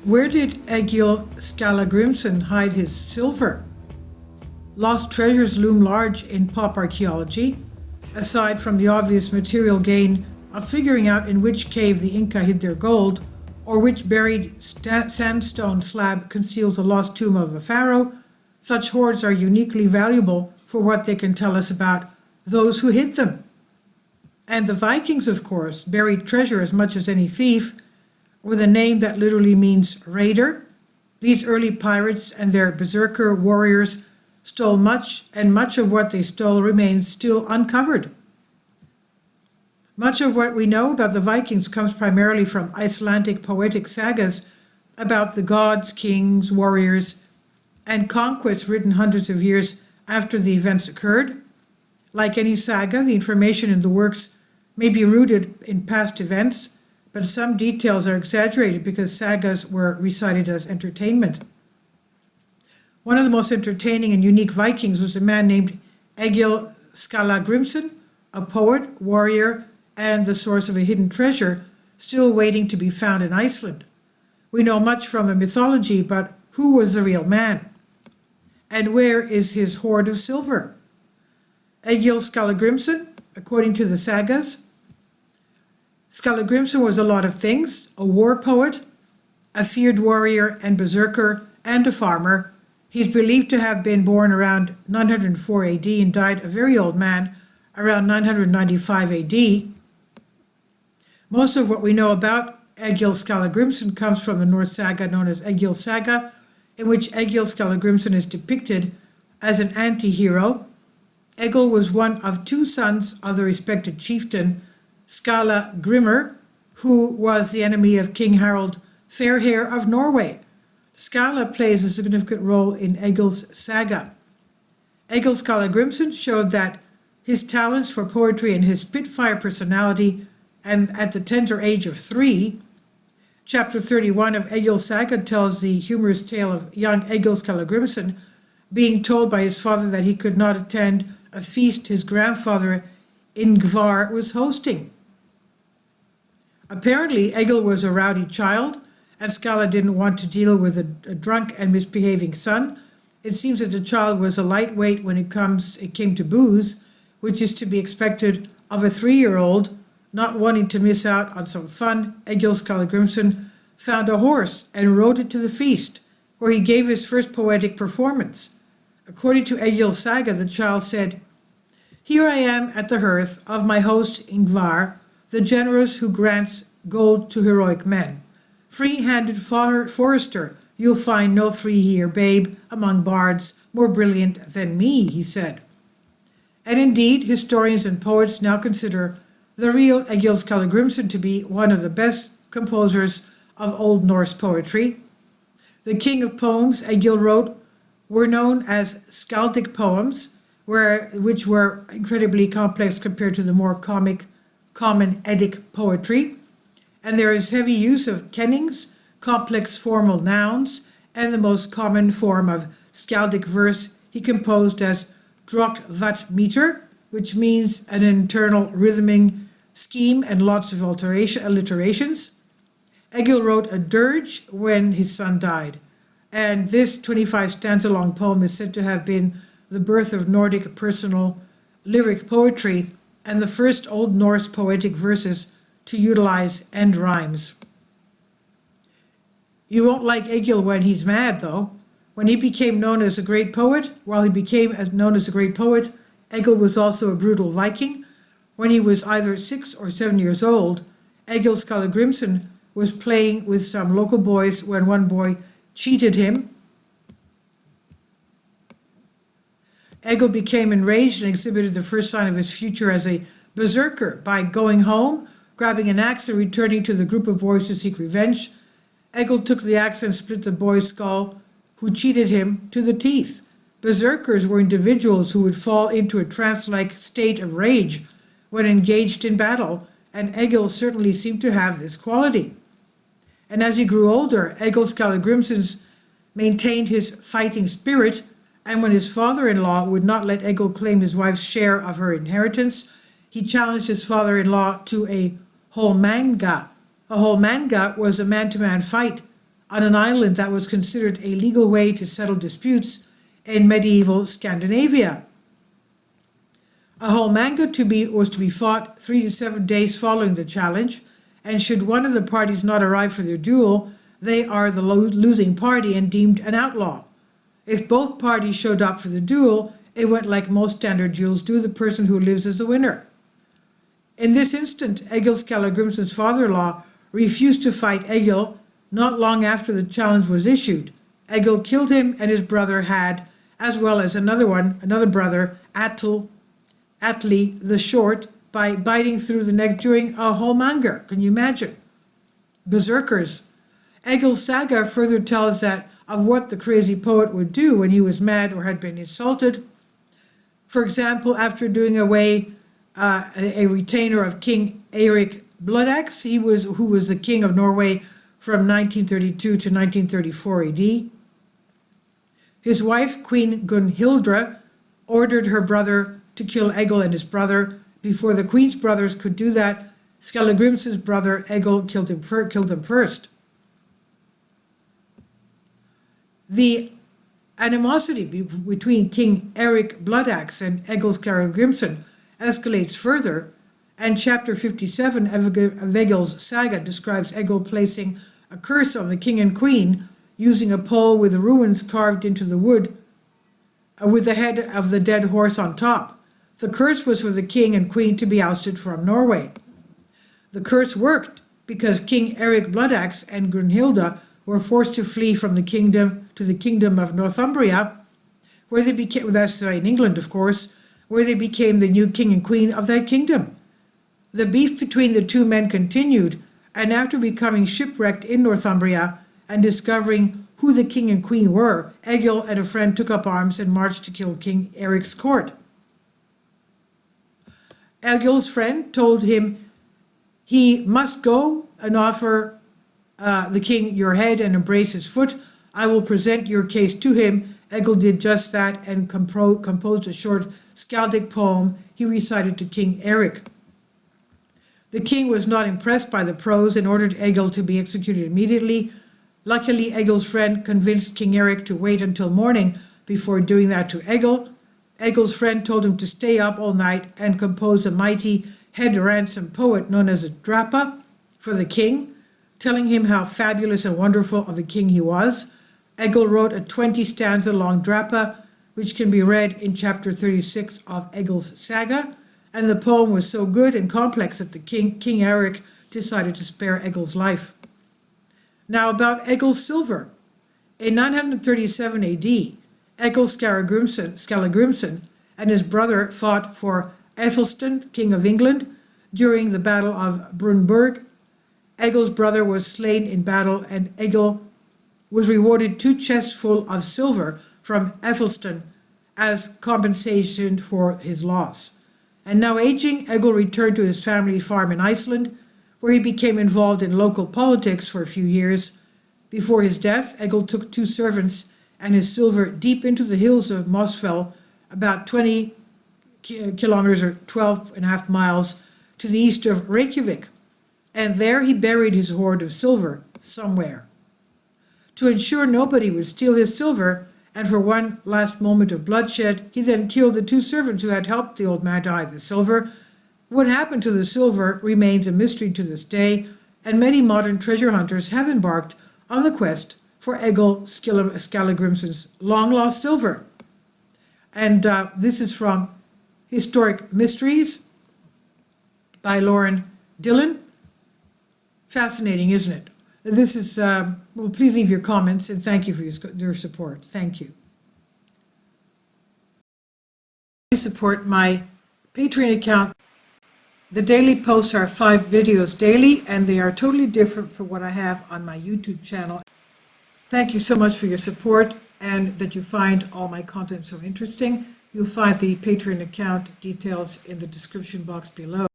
Where did Egil Skallagrímsson hide his silver? Lost treasures loom large in pop archaeology, aside from the obvious material gain of figuring out in which cave the Inca hid their gold, or which buried sandstone slab conceals the lost tomb of a pharaoh. Such hoards are uniquely valuable for what they can tell us about those who hid them. And the Vikings, of course, buried treasure as much as any thief, with a name that literally means raider. These early pirates and their berserker warriors stole much, and much of what they stole remains still uncovered. Much of what we know about the Vikings comes primarily from Icelandic poetic sagas about the gods, kings, warriors, and conquests written hundreds of years after the events occurred. Like any saga, the information in the works may be rooted in past events, but some details are exaggerated because sagas were recited as entertainment. One of the most entertaining and unique Vikings was a man named Egil Skallagrímsson, a poet, warrior, and the source of a hidden treasure still waiting to be found in Iceland. We know much from a mythology, but who was the real man? And where is his hoard of silver? Egil Skallagrímsson, according to the sagas, Skallagrímsson was a lot of things: a war poet, a feared warrior and berserker, and a farmer. He's believed to have been born around 904 AD and died a very old man around 995 AD. Most of what we know about Egil Skallagrímsson comes from the Norse saga known as Egil Saga, in which Egil Skallagrímsson is depicted as an anti-hero. Egil was one of two sons of the respected chieftain Skallagrímr, who was the enemy of King Harald Fairhair of Norway. Skalla plays a significant role in Egil's saga. Egil Skallagrímsson showed that his talents for poetry and his spitfire personality, and at the tender age of 3, chapter 31 of Egil's saga tells the humorous tale of young Egil Skallagrímsson being told by his father that he could not attend a feast his grandfather Ingvar was hosting. Apparently, Egil was a rowdy child, and Skalla didn't want to deal with a drunk and misbehaving son. It seems that the child was a lightweight when it came to booze, which is to be expected of a 3-year-old. Not wanting to miss out on some fun, Egil Skallagrímsson found a horse and rode it to the feast, where he gave his first poetic performance. According to Egil's saga, the child said, "Here I am at the hearth of my host Ingvar, the generous who grants gold to heroic men. Free-handed forester, you'll find no free here, babe, among bards more brilliant than me," he said. And indeed, historians and poets now consider the real Egil Skallagrímsson to be one of the best composers of Old Norse poetry. The king of poems Egil wrote were known as skaldic poems, which were incredibly complex compared to the more common Eddic poetry. And there is heavy use of kennings, complex formal nouns, and the most common form of skaldic verse he composed as drokt vat meter, which means an internal rhythming scheme and lots of alliterations. Egil wrote a dirge when his son died, and this 25-stanza-long poem is said to have been the birth of Nordic personal lyric poetry and the first Old Norse poetic verses to utilize end rhymes. You won't like Egil when he's mad, though. When he became known as a great poet, Egil was also a brutal Viking. When he was either 6 or 7 years old, Egil Skallagrímsson was playing with some local boys when one boy cheated him. Egil became enraged and exhibited the first sign of his future as a berserker by going home, grabbing an axe, and returning to the group of boys to seek revenge. Egil took the axe and split the boy's skull, who cheated him, to the teeth. Berserkers were individuals who would fall into a trance-like state of rage when engaged in battle, and Egil certainly seemed to have this quality. And as he grew older, Egil Skallagrímsson maintained his fighting spirit, and when his father-in-law would not let Egil claim his wife's share of her inheritance, he challenged his father-in-law to a holmanga. A holmanga was a man-to-man fight on an island that was considered a legal way to settle disputes in medieval Scandinavia. A holmanga was to be fought 3 to 7 days following the challenge, and should one of the parties not arrive for their duel, they are the losing party and deemed an outlaw. If both parties showed up for the duel, it went like most standard duels do, the person who lives is the winner. In this instant, Egil Skallagrímsson's father-in-law refused to fight Egil not long after the challenge was issued. Egil killed him, and his brother had, as well as another brother, Atli the Short, by biting through the neck during a holmanga. Can you imagine? Berserkers. Egil's saga further tells that of what the crazy poet would do when he was mad or had been insulted. For example, after doing away a retainer of King Eirik Bloodaxe, who was the king of Norway from 1932 to 1934 AD. His wife, Queen Gunhildra, ordered her brother to kill Egil and his brother. Before the queen's brothers could do that, Skallagrímsson's brother Egil killed him first. The animosity between King Eirik Bloodaxe and Egil Skallagrímsson escalates further, and chapter 57 of Egil's saga describes Egil placing a curse on the king and queen using a pole with the runes carved into the wood with the head of the dead horse on top. The curse was for the king and queen to be ousted from Norway. The curse worked because King Eirik Bloodaxe and Gunhilda were forced to flee from the kingdom to the kingdom of Northumbria, where they became, that's in England of course, where they became the new king and queen of that kingdom. The beef between the two men continued, and after becoming shipwrecked in Northumbria and discovering who the king and queen were, Egil and a friend took up arms and marched to kill King Eirik's court. Egil's friend told him he must go and offer the king your head and embrace his foot. I will present your case to him. Egil did just that and composed a short skaldic poem he recited to King Eirik. The king was not impressed by the prose and ordered Egil to be executed immediately. Luckily, Egil's friend convinced King Eirik to wait until morning before doing that to Egil. Egil's friend told him to stay up all night and compose a mighty head-ransom poet known as a drapa for the king, telling him how fabulous and wonderful of a king he was. Egil wrote a 20-stanza long drapa, which can be read in chapter 36 of Egil's saga, and the poem was so good and complex that the King Eirik decided to spare Egil's life. Now about Egil's silver. In 937 AD, Egil Skallagrímsson and his brother fought for Æthelstan, king of England, during the Battle of Brunberg. Egil's brother was slain in battle, and Egil was rewarded 2 chests full of silver from Æthelstan as compensation for his loss. And now aging, Egil returned to his family farm in Iceland, where he became involved in local politics for a few years. Before his death, Egil took 2 servants and his silver deep into the hills of Mosfell, about 20 kilometers or 12.5 miles to the east of Reykjavik, and there he buried his hoard of silver somewhere. To ensure nobody would steal his silver, and for one last moment of bloodshed, he then killed the 2 servants who had helped the old man to hide the silver. What happened to the silver remains a mystery to this day, and many modern treasure hunters have embarked on the quest for Egil Skallagrímsson's long-lost silver. And this is from Historic Mysteries by Lauren Dillon. Fascinating, isn't it? This is, well, please leave your comments, and thank you for your support. Thank you. Please support my Patreon account. The daily posts are 5 videos daily, and they are totally different from what I have on my YouTube channel. Thank you so much for your support, and that you find all my content so interesting. You'll find the Patreon account details in the description box below.